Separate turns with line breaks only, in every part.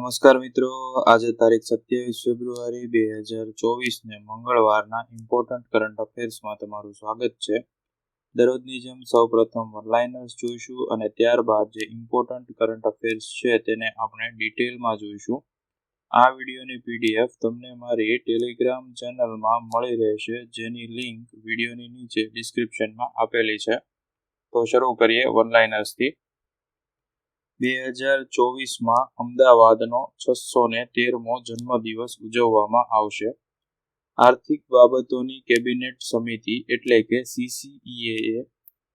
નમસ્કાર મિત્રો, આજે તારીખ 27 ફેબ્રુઆરી 2024 ને મંગળવારના ઇમ્પોર્ટન્ટ કરંટ અફેર્સમાં તમારું સ્વાગત છે. દરરોજની જેમ સૌપ્રથમ વનલાઇનર્સ જોઈશું અને ત્યારબાદ જે ઇમ્પોર્ટન્ટ કરંટ અફેર્સ છે તેને આપણે ડિટેલમાં જોઈશું. આ વિડીયોની પીડીએફ તમને મારી ટેલિગ્રામ ચેનલમાં મળી રહેશે, જેની લિંક વિડીયોની નીચે ડિસ્ક્રિપ્શનમાં આપેલી છે. તો શરૂ કરીએ વનલાઇનર્સથી. 2024માં અમદાવાદનો 613મો જન્મદિવસ ઉજવવામાં આવશે. આર્થિક બાબતોની કેબિનેટ સમિતિ એટલે કે CCEA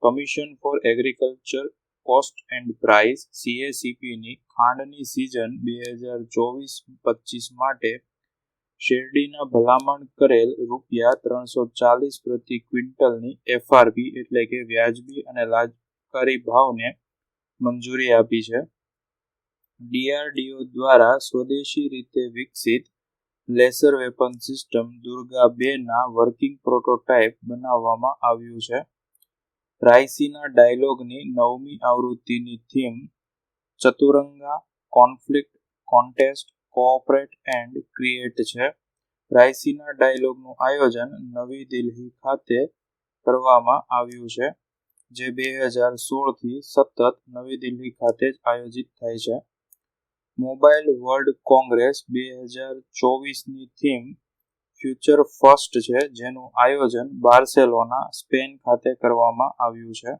commission for agriculture cost and price CACPની ખાંડની સિઝન 2024-25 માટે શેરડીના ભલામણ કરેલ ₹340 પ્રતિ ક્વિન્ટલની FRP એટલે કે વ્યાજબી અને લાભકારી ભાવને મંજૂરી આપી છે. DRDO દ્વારા સ્વદેશી રીતે વિકસિત લેસર વેપન સિસ્ટમ દુર્ગા 2ના વર્કિંગ પ્રોટોટાઇપ બનાવવામાં આવ્યું છે. રાયસીના ડાયલોગની 9મી આવૃત્તિની theme Chaturanga, conflict, contest, cooperate and create છે. રાયસીના ડાયલોગનું આયોજન નવી દિલ્હી ખાતે કરવામાં આવ્યું છે, જે 2016થી સતત નવી દિલ્હી ખાતે જ આયોજિત થાય છે. મોબાઈલ વર્લ્ડ કોંગ્રેસ 2024ની થીમ ફ્યુચર ફર્સ્ટ છે, જેનું આયોજન બાર્સેલોના, સ્પેન ખાતે કરવામાં આવ્યું છે.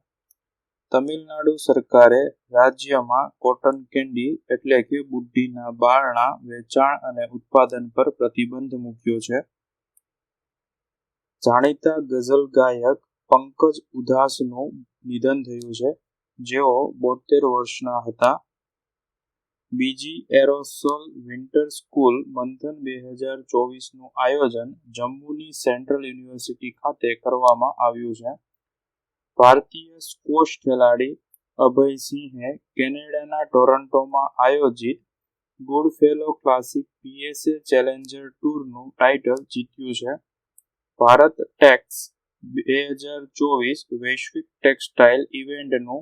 તમિલનાડુ સરકારે રાજ્યમાં કોટન કેન્ડી એટલે કે બુઢ્ઢીના બાળના વેચાણ અને ઉત્પાદન પર પ્રતિબંધ મૂક્યો છે. જાણીતા ગઝલ ગાયક પંકજ ઉધાસનું નિધન થયું છે, જેઓ 72 વર્ષના હતા. બીજી એરોસોલ વિન્ટર સ્કૂલ મંથન 2024નું આયોજન જમ્મુની સેન્ટ્રલ યુનિવર્સિટી ખાતે કરવામાં આવ્યું છે. ભારતીય સ્ક્વોશ ખેલાડી અભય સિંહે કેનેડાના ટોરન્ટોમાં આયોજિત ગુડફેલો ક્લાસિક PSA ચેલેન્જર ટૂરનું ટાઇટલ જીત્યું છે. ભારત ટેક્સ 2024 વૈશ્વિક ટેક્સટાઇલ ઇવેન્ટનું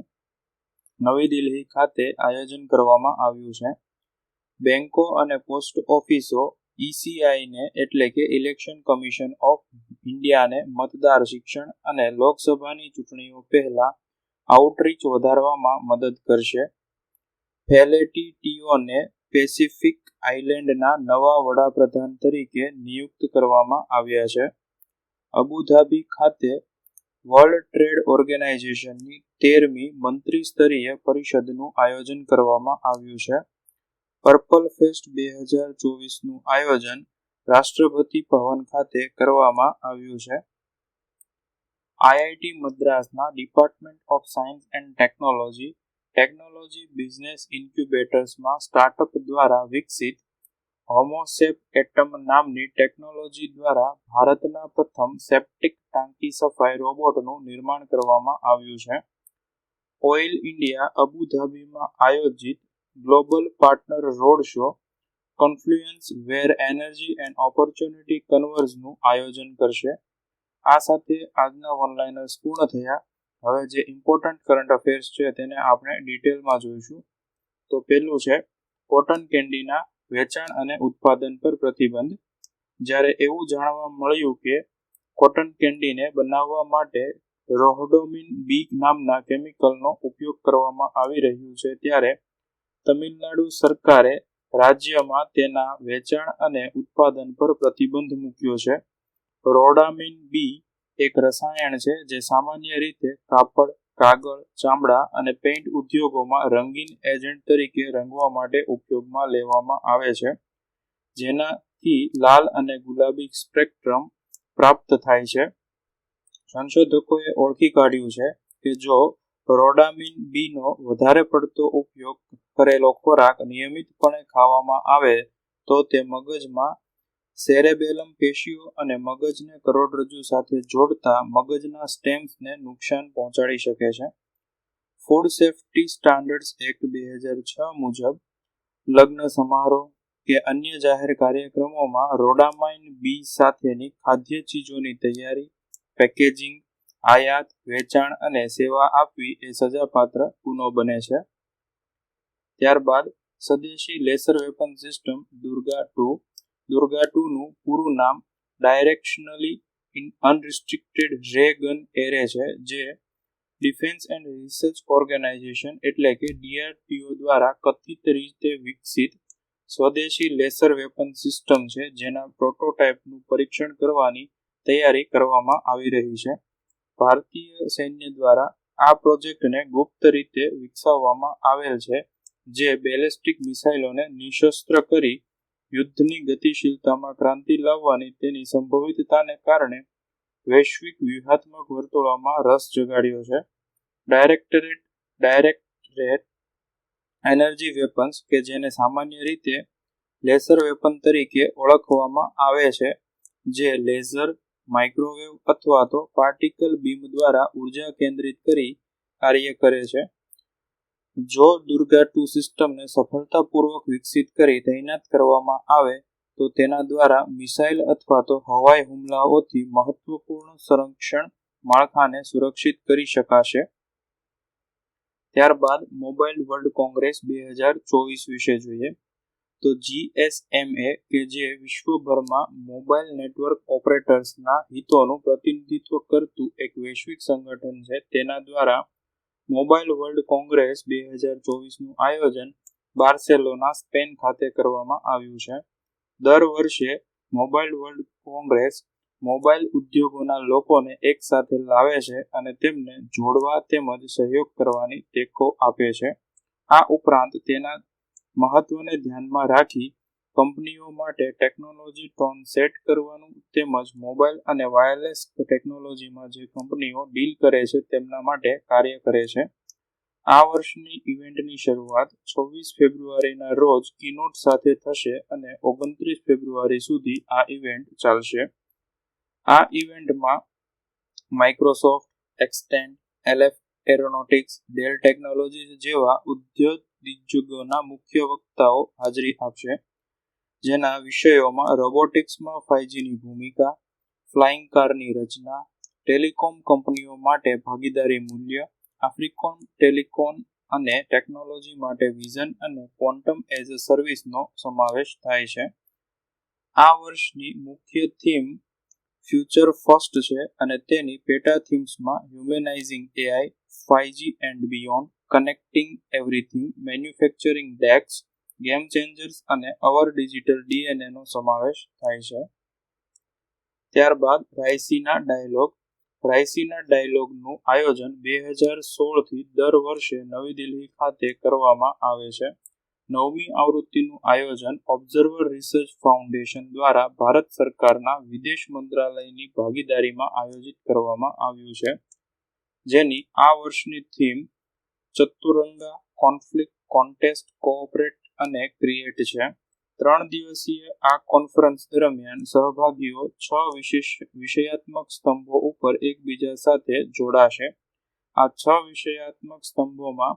નવી દિલ્હી ખાતે આયોજન કરવામાં આવ્યું છે. બેંકો અને પોસ્ટ ઓફિસો ECIને એટલે કે ઇલેક્શન કમિશન ઓફ ઇન્ડિયાને મતદાર શિક્ષણ અને લોકસભાની ચૂંટણીઓ પહેલા આઉટરીચ વધારવામાં મદદ કરશે. ફેલેટી ટીઓને પેસિફિક આઇલેન્ડના નવા વડાપ્રધાન તરીકે નિયુક્ત કરવામાં આવ્યા છે. અબુધાબી ખાતે વર્લ્ડ ટ્રેડ ઓર્ગેનાઇઝેશનની 13મી મંત્રી સ્તરીય પરિષદનું આયોજન કરવામાં આવ્યું છે. પર્પલ ફેસ્ટ 2024નું આયોજન રાષ્ટ્રપતિ ભવન ખાતે કરવામાં આવ્યું છે. IIT મદ્રાસના department of science and technology business ઇન્ક્યુબેટર્સમાં સ્ટાર્ટઅપ દ્વારા વિકસિત હોમોસેપ એટમ નામની ટેકનોલોજી દ્વારા ભારતના પ્રથમ સેપ્ટિક ટાંકી સફાઈ રોબોટનું નિર્માણ કરવામાં આવ્યું છે. ઓઇલ ઇન્ડિયા અબુધાબીમાં આયોજિત global partner road show confluence where energy and opportunity કન્વર્જનું આયોજન કરશે. આ સાથે આજના વનલાઇનર્સ પૂર્ણ થયા. હવે જે ઇમ્પોર્ટન્ટ કરંટ અફેર્સ છે તેને આપણે ડિટેલમાં જોઈશું. તો પહેલું છે કોટન કેન્ડીના વેચાણ અને ઉત્પાદન પર પ્રતિબંધ. જ્યારે એવું જાણવા મળ્યું કે કોટન કેન્ડીને બનાવવા માટે રોહડોમિન બી નામના કેમિકલનો ઉપયોગ કરવામાં આવી રહ્યું છે, ત્યારે તમિલનાડુ સરકારે રાજ્યમાં તેના વેચાણ અને ઉત્પાદન પર પ્રતિબંધ મૂક્યો છે. રોડામિન બી એક રસાયણ છે જે સામાન્ય રીતે કાપડ, કાગળ, ચામડા અને પેઇન્ટ ઉદ્યોગોમાં રંગીન એજન્ટ તરીકે રંગવા માટે ઉપયોગમાં લેવામાં આવે છે, જેનાથી લાલ અને ગુલાબી સ્પેક્ટ્રમ પ્રાપ્ત થાય છે. સંશોધકોએ ઓળખી કાઢ્યું છે કે જો રોડામિન બીનો વધારે પડતો ઉપયોગ કરેલો ખોરાક નિયમિતપણે ખાવામાં આવે તો તે મગજમાં સેરેબેલમ પેશીઓ અને મગજને કરોડરજ્જુ સાથે જોડતા મગજના સ્ટેમ્સને નુકસાન પહોંચાડી શકે છે. ફૂડ સેફ્ટી સ્ટાન્ડર્ડ્સ એક્ટ 2006 મુજબ લગ્ન સમારોહ કે અન્ય જાહેર કાર્યક્રમોમાં રોડામાઇન બી સાથેની ખાદ્ય ચીજોની તૈયારી, પેકેજિંગ, આયાત, વેચાણ અને સેવા આપવી એ સજાપાત્ર ગુનો બને છે. ત્યારબાદ સ્વદેશી લેસર વેપન સિસ્ટમ દુર્ગા 2 નું પૂરું નામ ડાયરેક્શનલી અનરિસ્ટ્રિક્ટેડ રે ગન એરે છે, જે ડિફેન્સ એન્ડ રિસર્ચ ઓર્ગેનાઇઝેશન એટલે કે DRDO દ્વારા કથિત રીતે વિકસિત સ્વદેશી લેસર વેપન સિસ્ટમ છે, જેના પ્રોટોટાઇપનું પરીક્ષણ કરવાની તૈયારી કરવામાં આવી રહી છે. ભારતીય સૈન્ય દ્વારા આ પ્રોજેક્ટને ગુપ્ત રીતે વિકસાવવામાં આવેલ છે, જે બેલેસ્ટિક મિસાઇલોને નિશસ્ત્ર કરી યુદ્ધની ગતિશીલતામાં ક્રાંતિ લાવવાની તેની સંભવિતતાને કારણે વૈશ્વિક વ્યૂહાત્મક વર્તુળોમાં રસ જગાડ્યો છે. ડાયરેક્ટ એનર્જી વેપન્સ, કે જેને સામાન્ય રીતે લેસર વેપન તરીકે ઓળખવામાં આવે છે, જે લેઝર, માઇક્રોવેવ અથવા તો પાર્ટિકલ બીમ દ્વારા ઉર્જા કેન્દ્રિત કરી કાર્ય કરે છે. જો દુર્ગા 2 સિસ્ટમને સફળતાપૂર્વક વિકસિત કરી તૈનાત કરવામાં આવે તો તેના દ્વારા મિસાઇલ અથવા તો હવાઈ હુમલાઓથી મહત્વપૂર્ણ સંરક્ષણ માળખાને સુરક્ષિત કરી શકાશે. ત્યારબાદ મોબાઈલ વર્લ્ડ કોંગ્રેસ 2024 વિશે જોઈએ તો GSMA, કે જે વિશ્વભરમાં મોબાઈલ નેટવર્ક ઓપરેટર્સના હિતોનું પ્રતિનિધિત્વ કરતું એક વૈશ્વિક સંગઠન છે, તેના દ્વારા મોબાઈલ વર્લ્ડ કોંગ્રેસ 2024નું આયોજન બાર્સેલોના, સ્પેન ખાતે કરવામાં આવ્યું છે. દર વર્ષે મોબાઈલ વર્લ્ડ કોંગ્રેસ મોબાઈલ ઉદ્યોગોના લોકોને એક સાથે લાવે છે અને તેમને જોડવા તેમજ સહયોગ કરવાની ટેકો આપે છે. આ ઉપરાંત તેના મહત્વને ધ્યાનમાં રાખી કંપનીઓ માટે ટેકનોલોજી ટોન સેટ કરવાનું તેમજ મોબાઈલ અને વાયરલેસ ટેકનોલોજીમાં જે કંપનીઓ ડીલ કરે છે તેમના માટે કાર્ય કરે છે. આ વર્ષની ઇવેન્ટની શરૂઆત 26 ફેબ્રુઆરીના રોજ કીનોટ સાથે થશે અને 29 ફેબ્રુઆરી સુધી આ ઇવેન્ટ ચાલશે. આ ઇવેન્ટમાં Microsoft, extend, LF aeronautics, del technologies જેવા ઉદ્યોગ દિગ્ગજોના મુખ્ય વક્તાઓ હાજરી આપશે, જેના વિષયોમાં રોબોટિક્સમાં 5Gની ભૂમિકા, ફ્લાઇંગ કારની રચના, ટેલિકોમ કંપનીઓ માટે ભાગીદારી મૂલ્ય, આફ્રિકોન ટેલિકોમ અને ટેકનોલોજી માટે વિઝન અને ક્વોન્ટમ એઝ અ સર્વિસનો સમાવેશ થાય છે. આ વર્ષની મુખ્ય થીમ ફ્યુચર ફર્સ્ટ છે અને તેની પેટા થીમ્સમાં humanising AI, 5G and beyond, connecting everything, manufacturing decks, game changers અને અવર ડિજિટલ DNA નો સમાવેશ થાય છે. ત્યારબાદ રાયસીના ડાયલોગનું આયોજન 2016 થી દર વર્ષે નવી દિલ્હી ખાતે કરવામાં આવે છે. 9મી આવૃત્તિનું આયોજન ઓબ્ઝર્વર રિસર્ચ ફાઉન્ડેશન દ્વારા ભારત સરકારના વિદેશ મંત્રાલયની ભાગીદારીમાં આયોજિત કરવામાં આવ્યું છે, જેની આ વર્ષની theme Chaturanga, conflict, contest, cooperate અને ક્રિએટ છે. 3 દિવસીય આ કોન્ફરન્સ દરમિયાન સહભાગીઓ 6 વિષયાત્મક સ્તંભો ઉપર એકબીજા સાથે જોડાશે. આ 6 વિષયાત્મક સ્તંભોમાં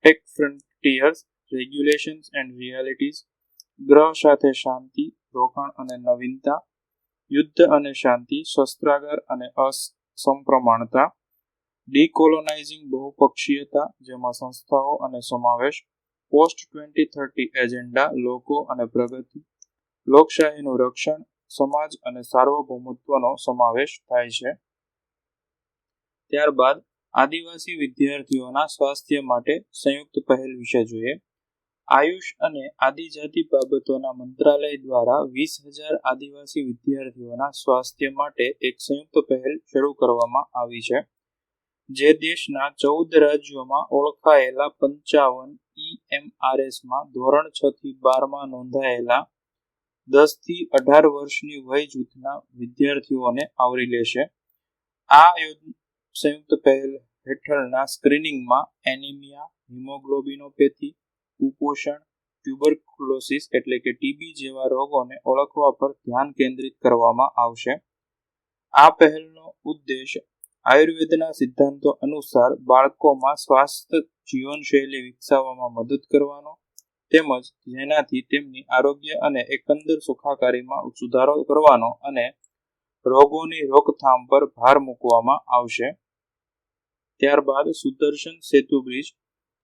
tech frontiers, regulations and realities, ગ્રહ સાથે શાંતિ, રોકાણ અને નવીનતા, યુદ્ધ અને શાંતિ, શસ્ત્રાગાર અને અસમપ્રમાણતા, ડીકોલોનાઇઝિંગ બહુપક્ષીયતા, જેમાં સંસ્થાઓ અને સમાવેશ, પોસ્ટ 2030 એજન્ડા, લોકો અને પ્રગતિ, લોકશાહીનું રક્ષણ, સમાજ અને સાર્વભૌમત્વનો સમાવેશ થાય છે. ત્યારબાદ આદિવાસી વિદ્યાર્થીઓના સ્વાસ્થ્ય માટે સંયુક્ત પહેલ વિશે જોઈએ. આયુષ અને આદિજાતિ બાબતોના મંત્રાલય દ્વારા 20,000 આદિવાસી વિદ્યાર્થીઓના સ્વાસ્થ્ય માટે એક સંયુક્ત પહેલ શરૂ કરવામાં આવી છે, જે દેશના 14 રાજ્યોમાં ઓળખાયેલા 55 EMRSમાં ધોરણ 6 થી 12માં નોંધાયેલા 10 થી 18 વર્ષની વય જૂથના વિદ્યાર્થીઓને આવરી લેશે. આ સંયુક્ત પહેલ હેઠળના સ્ક્રીનિંગમાં એનિમિયા, હિમોગ્લોબિનોપેથી, કુપોષણ, ટ્યુબરક્યુલોસિસ એટલે કે TB જેવા રોગોને ઓળખવા પર ધ્યાન કેન્દ્રિત કરવામાં આવશે. આ પહેલનો ઉદ્દેશ આયુર્વેદના સિદ્ધાંતો અનુસાર બાળકોમાં સ્વાસ્થ્ય જીવનશૈલી વિકસાવવામાં મદદ કરવાનો તેમજ જેનાથી તેમની આરોગ્ય અને એકંદર સુખાકારીમાં સુધારો કરવાનો અને રોગોની રોકથામ પર ભાર મૂકવામાં આવશે. ત્યારબાદ સુદર્શન સેતુ બ્રિજ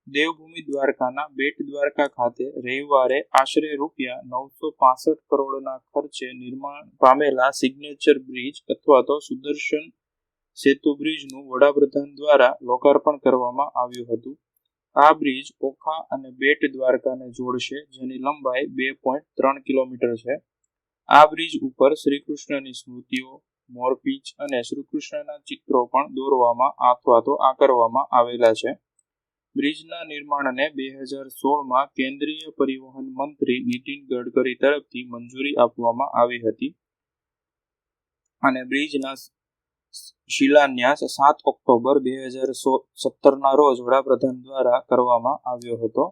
દેવભૂમિ દ્વારકાના બેટ દ્વારકા ખાતે રવિવારે આશરે ₹965 કરોડના ખર્ચે નિર્માણ પામેલા સિગ્નેચર બ્રિજ અથવા તો સુદર્શન સેતુ બ્રિજનું વડાપ્રધાન દ્વારા લોકાર્પણ કરવામાં આવ્યું હતું. આ બ્રિજ ઓખા અને બેટ દ્વારકાને જોડશે, જેની લંબાઈ 2.3 કિલોમીટર છે. આ બ્રિજ ઉપર શ્રીકૃષ્ણની સ્મૃતિઓ, મોરપીંછ અને શ્રીકૃષ્ણના ચિત્રો પણ દોરવામાં અથવા તો આકરવામાં આવેલા છે. બ્રિજના નિર્માણને 2016માં કેન્દ્રીય પરિવહન મંત્રી નીતિન ગડકરી તરફથી મંજૂરી આપવામાં આવી હતી અને બ્રિજના શિલાન્યાસ 7 ઓક્ટોબર 2017ના રોજ વડાપ્રધાન દ્વારા કરવામાં આવ્યો હતો.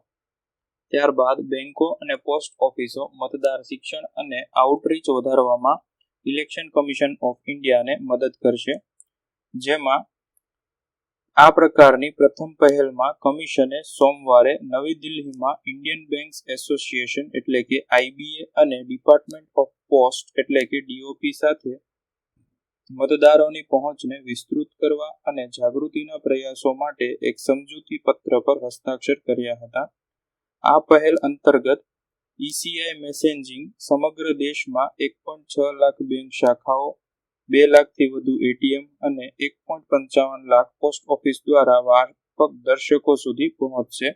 ત્યારબાદ બેંકો અને પોસ્ટ ઓફિસો મતદાર શિક્ષણ અને આઉટરીચ વધારવામાં ઇલેક્શન કમિશન ઓફ ઇન્ડિયાને મદદ કરશે. જેમાં આ પ્રકારની પ્રથમ પહેલમાં કમિશને સોમવારે નવી દિલ્હીમાં ઇન્ડિયન બેંક્સ એસોસિએશન એટલે કે IBA અને ડિપાર્ટમેન્ટ ઓફ પોસ્ટ એટલે કે DOP સાથે મતદારોની પહોંચને વિસ્તૃત કરવા અને જાગૃતિના પ્રયાસો માટે એક સમજૂતી પત્ર પર હસ્તાક્ષર કર્યા હતા. આ પહેલ અંતર્ગત ECI મેસેજિંગ સમગ્ર દેશમાં 1.6 લાખ બેંક શાખાઓ, 2 લાખથી વધુ ATM અને 1.55 લાખ પોસ્ટ ઓફિસ દ્વારા વ્યાપક દર્શકો સુધી પહોંચશે.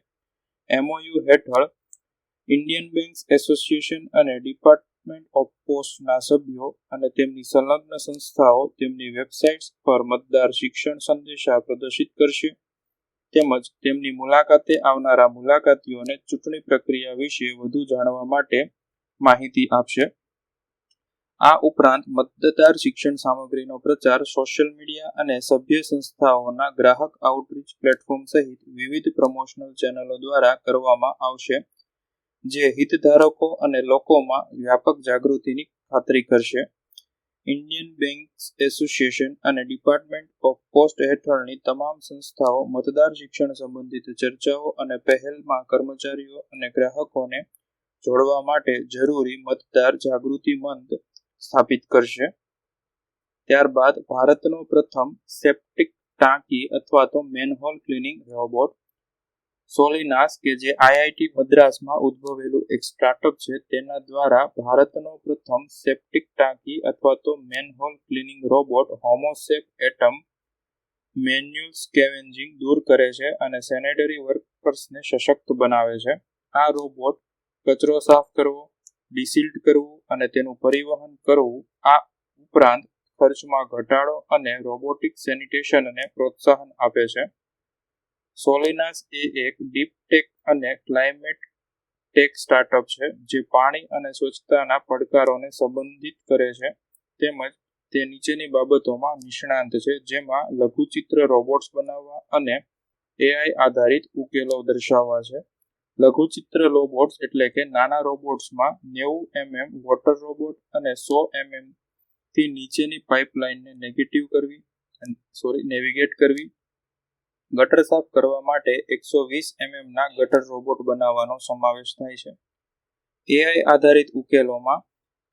MOU હેઠળ ઇન્ડિયન બેંક્સ એસોસિએશન અને ડિપાર્ટમેન્ટ ઓફ પોસ્ટના સભ્યો અને તેમની સંલગ્ન સંસ્થાઓ તેમની વેબસાઇટ્સ પર મતદાર શિક્ષણ સંદેશા પ્રદર્શિત કરશે તેમજ તેમની મુલાકાતે આવનારા મુલાકાતીઓને ચૂંટણી પ્રક્રિયા વિશે વધુ જાણવા માટે માહિતી આપશે. આ ઉપરાંત મતદાર શિક્ષણ સામગ્રીનો પ્રચાર સોશિયલ મીડિયા અને સભ્ય સંસ્થાઓના ગ્રાહક આઉટરીચ પ્લેટફોર્મ સહિત વિવિધ પ્રમોશનલ ચેનલો દ્વારા કરવામાં આવશે, જે હિતધારકો અને લોકોમાં વ્યાપક જાગૃતિની ખાતરી કરશે. ઇન્ડિયન બેંક્સ એસોસિએશન અને ડિપાર્ટમેન્ટ ઓફ પોસ્ટ હેઠળની તમામ સંસ્થાઓ મતદાર શિક્ષણ સંબંધિત ચર્ચાઓ અને પહેલમાં કર્મચારીઓ અને ગ્રાહકોને જોડવા માટે જરૂરી મતદાર જાગૃતિ મંચ સ્થાપિત કરશે. ત્યારબાદ ભારતનો પ્રથમ સેપ્ટિક ટાંકી અથવા તો મેનહોલ ક્લીનિંગ રોબોટ સોલિનાસ કે જે IIT મદ્રાસમાં ઉદ્ભવેલું એક સ્ટાર્ટઅપ છે, તેના દ્વારા ભારતનો પ્રથમ સેપ્ટિક ટાંકી અથવા તો manhole cleaning robot Homosep atom manual scavenging દૂર કરે છે અને સેનેટરી વર્કર્સને સશક્ત બનાવે છે. આ રોબોટ કચરો સાફ કરવો, ડિસિલ્ટ કરવું અને તેનું પરિવહન કરવું, આ ઉપરાંત ખર્ચમાં ઘટાડો અને રોબોટિક સેનિટેશનને પ્રોત્સાહન આપે છે. સોલિનાસ એ એક ડીપ ટેક અને ક્લાઇમેટ ટેક સ્ટાર્ટઅપ છે, જે પાણી અને સ્વચ્છતાના પડકારોને સંબોધિત કરે છે તેમજ તે નીચેની બાબતોમાં નિષ્ણાંત છે, જેમાં લઘુચિત્ર રોબોટ્સ બનાવવા અને AI આધારિત ઉકેલો દર્શાવવા છે. લઘુચિત્ર રોબોટ્સ એટલે કે નાના રોબોટ્સમાં 90 mm વોટર રોબોટ અને 100 mm થી નીચેની પાઇપલાઇનને નેવિગેટ કરવી, ગટર સાફ કરવા માટે 120 mm ના ગટર રોબોટ બનાવવાનો સમાવેશ થાય છે. AI આધારિત ઉકેલોમાં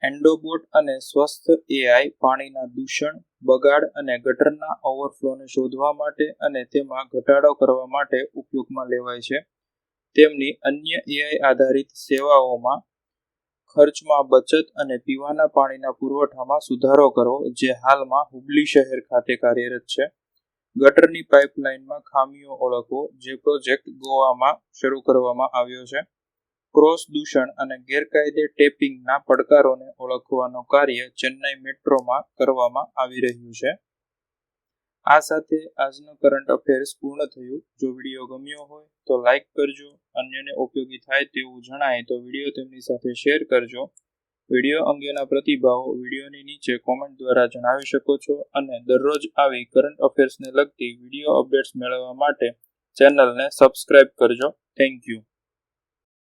એન્ડોબોટ અને સ્વસ્થ AI પાણીના દૂષણ, બગાડ અને ગટરના ઓવરફ્લોને શોધવા માટે અને તેમાં ઘટાડો કરવા માટે ઉપયોગમાં લેવાય છે. તેમની અન્ય AI આધારિત સેવાઓમાં ખર્ચમાં બચત અને પીવાના પાણીના પુરવઠામાં સુધારો કરવો, જે હાલમાં હુબલી શહેર ખાતે કાર્યરત છે. ગટરની પાઇપલાઇનમાં ખામીઓ ઓળખવો, જે પ્રોજેક્ટ ગોવામાં શરૂ કરવામાં આવ્યો છે. ક્રોસ દૂષણ અને ગેરકાયદે ટેપિંગના પડકારોને ઓળખવાનું કાર્ય ચેન્નઈ મેટ્રોમાં કરવામાં આવી રહ્યું છે. આ સાથે આજનો કરંટ અફેર્સ પૂર્ણ થયું. જો વિડીયો ગમ્યો હોય તો લાઈક કરજો, અન્યને ઉપયોગી થાય તેવું જણાય તો વિડીયો તેમની સાથે શેર કરજો. વિડીયો અંગેના પ્રતિભાવો વિડીયોની નીચે કોમેન્ટ દ્વારા જણાવી શકો છો અને દરરોજ આવી કરંટ અફેર્સને લગતી વિડીયો અપડેટ્સ મેળવવા માટે ચેનલને સબસ્ક્રાઇબ કરજો. Thank you.